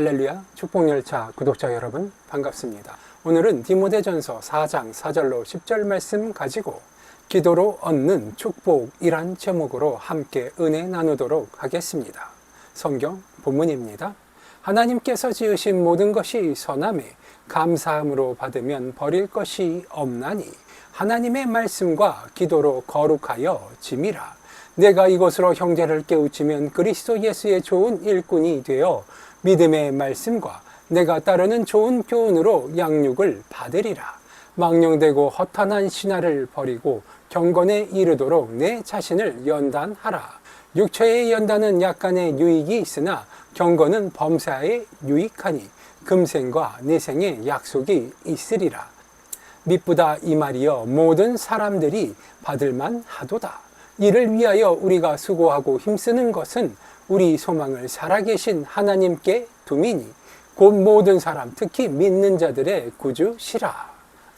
할렐루야 축복열차 구독자 여러분 반갑습니다. 오늘은 디모데전서 4장 4절로 10절 말씀 가지고 기도로 얻는 축복이란 제목으로 함께 은혜 나누도록 하겠습니다. 성경 본문입니다. 하나님께서 지으신 모든 것이 선하매 감사함으로 받으면 버릴 것이 없나니 하나님의 말씀과 기도로 거룩하여 짐이라. 내가 이것으로 형제를 깨우치면 그리스도 예수의 좋은 일꾼이 되어 믿음의 말씀과 내가 따르는 좋은 교훈으로 양육을 받으리라. 망령되고 허탄한 신화를 버리고 경건에 이르도록 내 자신을 연단하라. 육체의 연단은 약간의 유익이 있으나 경건은 범사에 유익하니 금생과 내생의 약속이 있으리라. 미쁘다 이 말이여 모든 사람들이 받을만 하도다. 이를 위하여 우리가 수고하고 힘쓰는 것은 우리 소망을 살아계신 하나님께 둠이니 곧 모든 사람 특히 믿는 자들의 구주시라.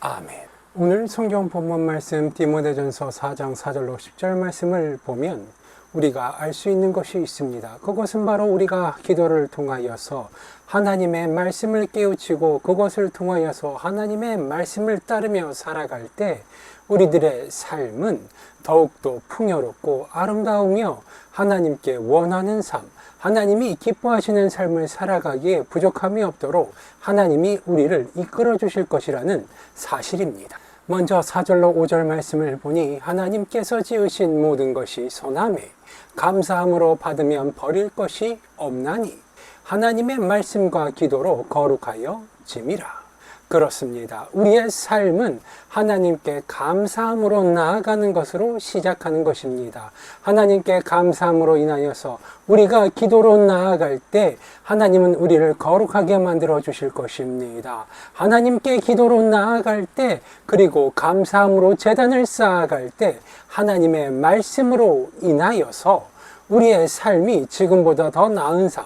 아멘. 오늘 성경 본문 말씀 디모데전서 4장 4절로 10절 말씀을 보면 우리가 알 수 있는 것이 있습니다. 그것은 바로 우리가 기도를 통하여서 하나님의 말씀을 깨우치고 그것을 통하여서 하나님의 말씀을 따르며 살아갈 때 우리들의 삶은 더욱더 풍요롭고 아름다우며 하나님께 원하는 삶, 하나님이 기뻐하시는 삶을 살아가기에 부족함이 없도록 하나님이 우리를 이끌어 주실 것이라는 사실입니다. 먼저 4절로 5절 말씀을 보니 하나님께서 지으신 모든 것이 선하매 감사함으로 받으면 버릴 것이 없나니 하나님의 말씀과 기도로 거룩하여 짐이라. 그렇습니다. 우리의 삶은 하나님께 감사함으로 나아가는 것으로 시작하는 것입니다. 하나님께 감사함으로 인하여서 우리가 기도로 나아갈 때 하나님은 우리를 거룩하게 만들어 주실 것입니다. 하나님께 기도로 나아갈 때 그리고 감사함으로 제단을 쌓아갈 때 하나님의 말씀으로 인하여서 우리의 삶이 지금보다 더 나은 삶,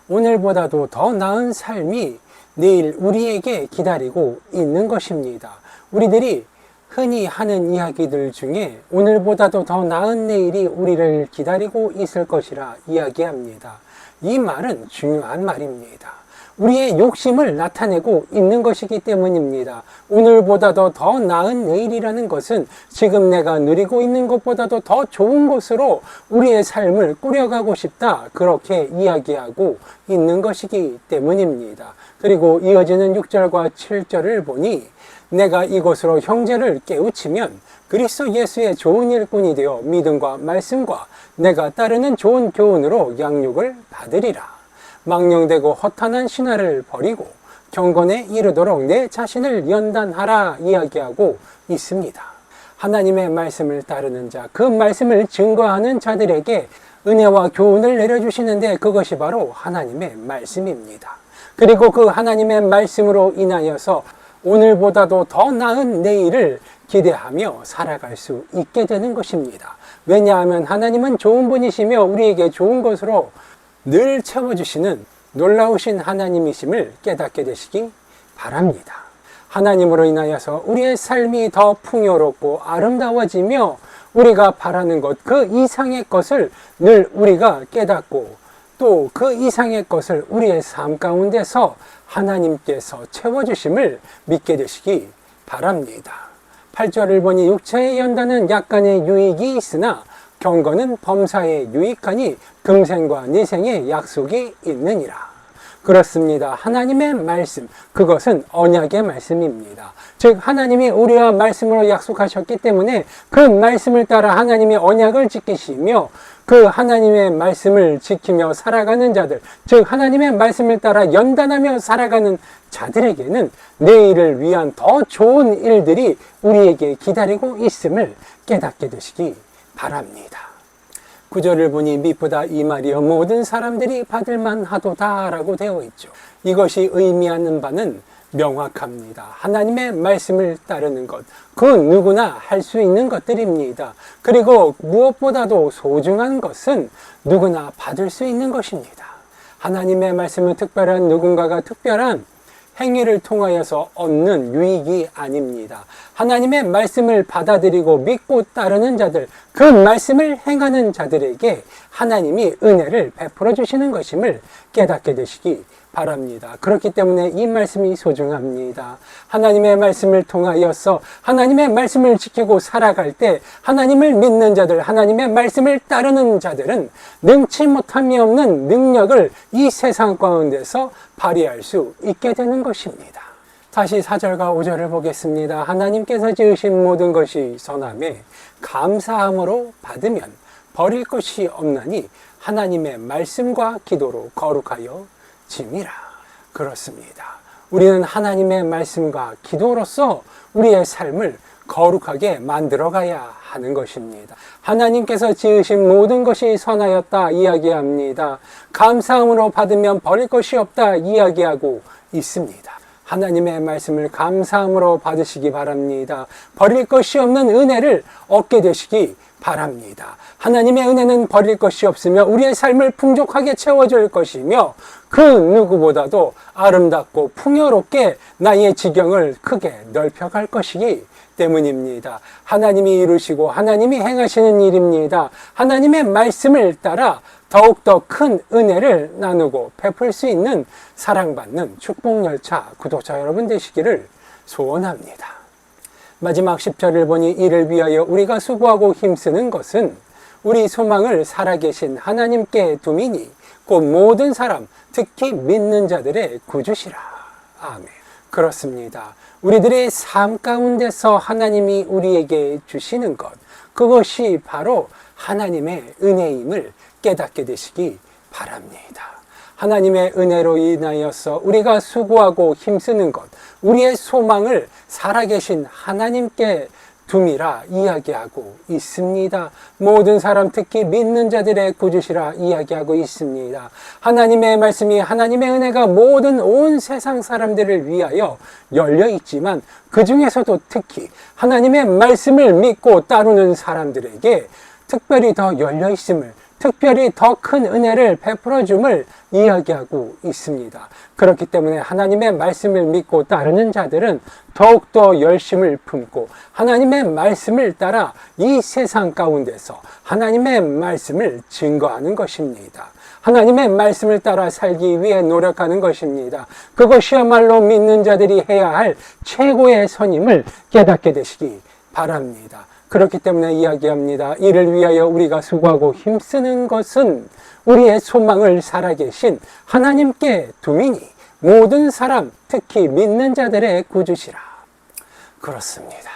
오늘보다도 더 나은 삶이 내일 우리에게 기다리고 있는 것입니다. 우리들이 흔히 하는 이야기들 중에 오늘보다도 더 나은 내일이 우리를 기다리고 있을 것이라 이야기합니다. 이 말은 중요한 말입니다. 우리의 욕심을 나타내고 있는 것이기 때문입니다. 오늘보다도 더 나은 내일이라는 것은 지금 내가 누리고 있는 것보다도 더 좋은 것으로 우리의 삶을 꾸려가고 싶다, 그렇게 이야기하고 있는 것이기 때문입니다. 그리고 이어지는 6절과 7절을 보니 내가 이것으로 형제를 깨우치면 그리스도 예수의 좋은 일꾼이 되어 믿음과 말씀과 내가 따르는 좋은 교훈으로 양육을 받으리라. 망령되고 허탄한 신화를 버리고 경건에 이르도록 내 자신을 연단하라 이야기하고 있습니다. 하나님의 말씀을 따르는 자, 그 말씀을 증거하는 자들에게 은혜와 교훈을 내려주시는데 그것이 바로 하나님의 말씀입니다. 그리고 그 하나님의 말씀으로 인하여서 오늘보다도 더 나은 내일을 기대하며 살아갈 수 있게 되는 것입니다. 왜냐하면 하나님은 좋은 분이시며 우리에게 좋은 것으로 늘 채워주시는 놀라우신 하나님이심을 깨닫게 되시기 바랍니다. 하나님으로 인하여서 우리의 삶이 더 풍요롭고 아름다워지며 우리가 바라는 것, 그 이상의 것을 늘 우리가 깨닫고 또 그 이상의 것을 우리의 삶 가운데서 하나님께서 채워주심을 믿게 되시기 바랍니다. 8절을 보니 육체의 연단은 약간의 유익이 있으나 경건은 범사에 유익하니 금생과 내생의 약속이 있느니라. 그렇습니다. 하나님의 말씀, 그것은 언약의 말씀입니다. 즉 하나님이 우리와 말씀으로 약속하셨기 때문에 그 말씀을 따라 하나님의 언약을 지키시며 그 하나님의 말씀을 지키며 살아가는 자들, 즉 하나님의 말씀을 따라 연단하며 살아가는 자들에게는 내일을 위한 더 좋은 일들이 우리에게 기다리고 있음을 깨닫게 되시기 바랍니다. 9절을 보니 미쁘다 이 말이여 모든 사람들이 받을만 하도다 라고 되어 있죠. 이것이 의미하는 바는 명확합니다. 하나님의 말씀을 따르는 것, 그 누구나 할 수 있는 것들입니다. 그리고 무엇보다도 소중한 것은 누구나 받을 수 있는 것입니다. 하나님의 말씀은 특별한 누군가가 특별한 행위를 통하여서 얻는 유익이 아닙니다. 하나님의 말씀을 받아들이고 믿고 따르는 자들, 그 말씀을 행하는 자들에게 하나님이 은혜를 베풀어 주시는 것임을 깨닫게 되시기 바랍니다. 그렇기 때문에 이 말씀이 소중합니다. 하나님의 말씀을 통하여서 하나님의 말씀을 지키고 살아갈 때 하나님을 믿는 자들, 하나님의 말씀을 따르는 자들은 능치 못함이 없는 능력을 이 세상 가운데서 발휘할 수 있게 되는 것입니다. 다시 4절과 5절을 보겠습니다. 하나님께서 지으신 모든 것이 선하매 감사함으로 받으면 버릴 것이 없나니 하나님의 말씀과 기도로 거룩하여 짐이라. 그렇습니다. 우리는 하나님의 말씀과 기도로서 우리의 삶을 거룩하게 만들어가야 하는 것입니다. 하나님께서 지으신 모든 것이 선하였다 이야기합니다. 감사함으로 받으면 버릴 것이 없다 이야기하고 있습니다. 하나님의 말씀을 감사함으로 받으시기 바랍니다. 버릴 것이 없는 은혜를 얻게 되시기 바랍니다. 하나님의 은혜는 버릴 것이 없으며 우리의 삶을 풍족하게 채워줄 것이며 그 누구보다도 아름답고 풍요롭게 나의 지경을 크게 넓혀갈 것이기 때문입니다. 하나님이 이루시고 하나님이 행하시는 일입니다. 하나님의 말씀을 따라 더욱더 큰 은혜를 나누고 베풀 수 있는 사랑받는 축복열차 구독자 여러분 되시기를 소원합니다. 마지막 10절을 보니 이를 위하여 우리가 수고하고 힘쓰는 것은 우리 소망을 살아계신 하나님께 둠이니 곧 모든 사람 특히 믿는 자들의 구주시라. 아멘. 그렇습니다. 우리들의 삶 가운데서 하나님이 우리에게 주시는 것, 그것이 바로 하나님의 은혜임을 깨닫게 되시기 바랍니다. 하나님의 은혜로 인하여서 우리가 수고하고 힘쓰는 것, 우리의 소망을 살아계신 하나님께 둠이라 이야기하고 있습니다. 모든 사람 특히 믿는 자들의 구주시라 이야기하고 있습니다. 하나님의 말씀이 하나님의 은혜가 모든 온 세상 사람들을 위하여 열려 있지만 그 중에서도 특히 하나님의 말씀을 믿고 따르는 사람들에게 특별히 더 열려 있음을, 특별히 더 큰 은혜를 베풀어 줌을 이야기하고 있습니다. 그렇기 때문에 하나님의 말씀을 믿고 따르는 자들은 더욱더 열심을 품고 하나님의 말씀을 따라 이 세상 가운데서 하나님의 말씀을 증거하는 것입니다. 하나님의 말씀을 따라 살기 위해 노력하는 것입니다. 그것이야말로 믿는 자들이 해야 할 최고의 선임을 깨닫게 되시기 바랍니다. 그렇기 때문에 이야기합니다. 이를 위하여 우리가 수고하고 힘쓰는 것은 우리의 소망을 살아계신 하나님께 둠이니 모든 사람 특히 믿는 자들의 구주시라. 그렇습니다.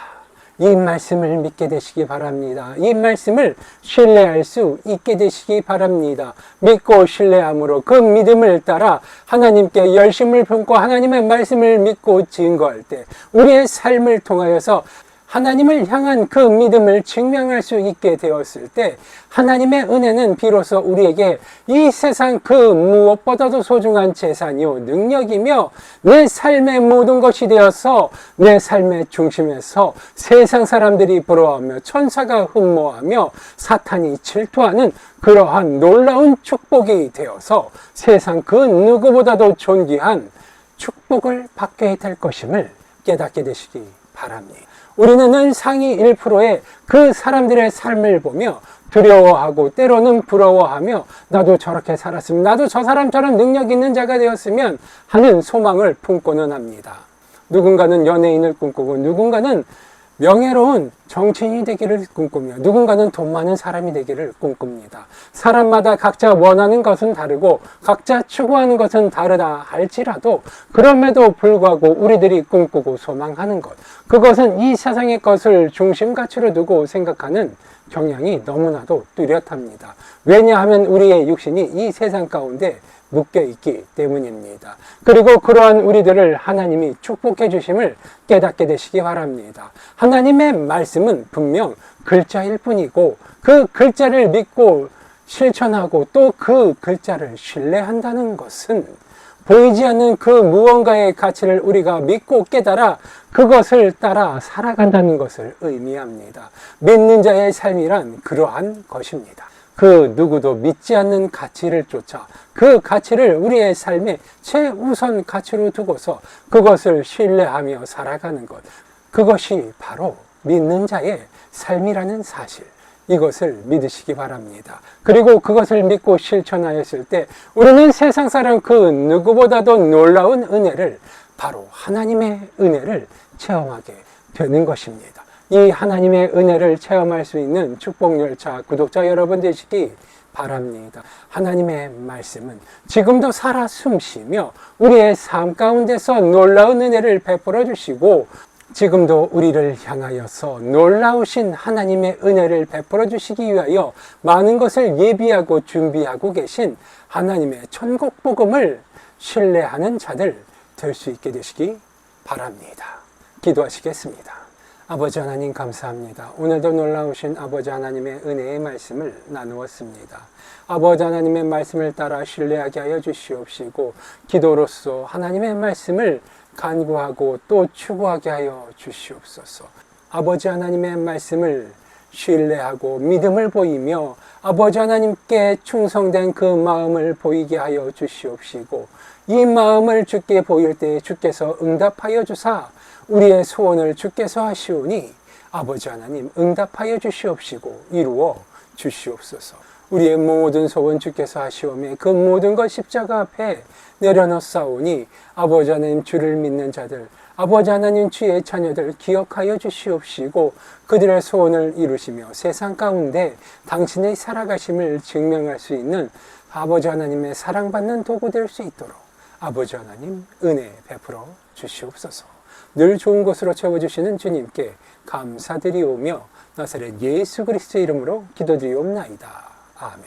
이 말씀을 믿게 되시기 바랍니다. 이 말씀을 신뢰할 수 있게 되시기 바랍니다. 믿고 신뢰함으로 그 믿음을 따라 하나님께 열심을 품고 하나님의 말씀을 믿고 증거할 때 우리의 삶을 통하여서 하나님을 향한 그 믿음을 증명할 수 있게 되었을 때 하나님의 은혜는 비로소 우리에게 이 세상 그 무엇보다도 소중한 재산이요 능력이며 내 삶의 모든 것이 되어서 내 삶의 중심에서 세상 사람들이 부러워하며 천사가 흠모하며 사탄이 질투하는 그러한 놀라운 축복이 되어서 세상 그 누구보다도 존귀한 축복을 받게 될 것임을 깨닫게 되시기 바랍니다. 우리는 늘 상위 1%의 그 사람들의 삶을 보며 두려워하고 때로는 부러워하며 나도 저렇게 살았으면, 나도 저 사람처럼 능력 있는 자가 되었으면 하는 소망을 품고는 합니다. 누군가는 연예인을 꿈꾸고 누군가는 명예로운 정치인이 되기를 꿈꾸며 누군가는 돈 많은 사람이 되기를 꿈꿉니다. 사람마다 각자 원하는 것은 다르고 각자 추구하는 것은 다르다 할지라도 그럼에도 불구하고 우리들이 꿈꾸고 소망하는 것, 그것은 이 세상의 것을 중심 가치로 두고 생각하는 경향이 너무나도 뚜렷합니다. 왜냐하면 우리의 육신이 이 세상 가운데 묶여있기 때문입니다. 그리고 그러한 우리들을 하나님이 축복해 주심을 깨닫게 되시기 바랍니다. 하나님의 말씀은 분명 글자일 뿐이고 그 글자를 믿고 실천하고 또 그 글자를 신뢰한다는 것은 보이지 않는 그 무언가의 가치를 우리가 믿고 깨달아 그것을 따라 살아간다는 것을 의미합니다. 믿는 자의 삶이란 그러한 것입니다. 그 누구도 믿지 않는 가치를 쫓아 그 가치를 우리의 삶의 최우선 가치로 두고서 그것을 신뢰하며 살아가는 것, 그것이 바로 믿는 자의 삶이라는 사실, 이것을 믿으시기 바랍니다. 그리고 그것을 믿고 실천하였을 때 우리는 세상 사람 그 누구보다도 놀라운 은혜를, 바로 하나님의 은혜를 체험하게 되는 것입니다. 이 하나님의 은혜를 체험할 수 있는 축복열차 구독자 여러분 되시기 바랍니다. 하나님의 말씀은 지금도 살아 숨쉬며 우리의 삶 가운데서 놀라운 은혜를 베풀어 주시고, 지금도 우리를 향하여서 놀라우신 하나님의 은혜를 베풀어 주시기 위하여 많은 것을 예비하고 준비하고 계신 하나님의 천국 복음을 신뢰하는 자들 될 수 있게 되시기 바랍니다. 기도하시겠습니다. 아버지 하나님 감사합니다. 오늘도 놀라우신 아버지 하나님의 은혜의 말씀을 나누었습니다. 아버지 하나님의 말씀을 따라 신뢰하게 하여 주시옵시고, 기도로서 하나님의 말씀을 간구하고 또 추구하게 하여 주시옵소서. 아버지 하나님의 말씀을 신뢰하고 믿음을 보이며 아버지 하나님께 충성된 그 마음을 보이게 하여 주시옵시고, 이 마음을 주께 보일 때 주께서 응답하여 주사 우리의 소원을 주께서 하시오니 아버지 하나님 응답하여 주시옵시고 이루어 주시옵소서. 우리의 모든 소원 주께서 하시오매 그 모든 것 십자가 앞에 내려놓사오니 아버지 하나님 주를 믿는 자들, 아버지 하나님 주의 자녀들 기억하여 주시옵시고 그들의 소원을 이루시며 세상 가운데 당신의 살아가심을 증명할 수 있는 아버지 하나님의 사랑받는 도구 될 수 있도록 아버지 하나님 은혜 베풀어 주시옵소서. 늘 좋은 것으로 채워주시는 주님께 감사드리오며 나사렛 예수 그리스도의 이름으로 기도드리옵나이다. 아멘.